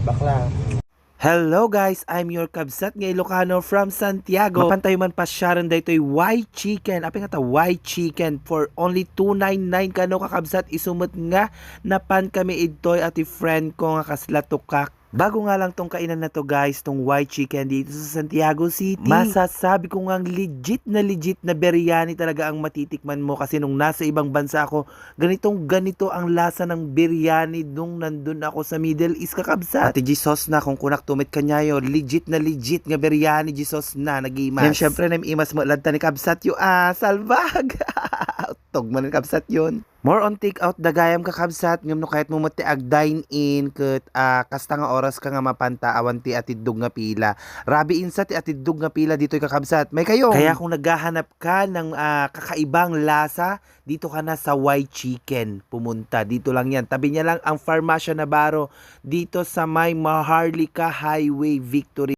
Bakla. Hello guys, I'm your kabsat nga Ilocano from Santiago. Mapantay man pasyaran daytoy Y Chicken. Apay nga ta Y Chicken for only 299 kano kakabsat isumot nga napan kami idtoy ati friend ko nga kaslatukak. Bago nga lang tong kainan na to guys, tong Y Chicken dito sa Santiago City. Masasabi ko nga legit na biryani talaga ang matitikman mo kasi nung nasa ibang bansa ako, ganito ang lasa ng biryani nung nandun ako sa Middle East kakabsat. Ati Jesus na kung kunak tumit kanyayo, legit nga biryani Jesus na nag-imas. Yan syempre nag-imas mo ladta ni kabsat yu salbag. Tog man ni kabsat yun. More on take out dagayam kakabsat ngam no kahit mo mati ag dine in ket kasta nga oras ka nga mapanta awan ti atidug nga pila. Rabi insa ti atidug nga pila ditoy kakabsat. May kayo. Kaya kung naghahanap ka ng kakaibang lasa, dito ka na sa Y Chicken. Pumunta dito lang yan. Tabi niya lang ang Farmacia Navarro dito sa may Maharlika Highway Victory.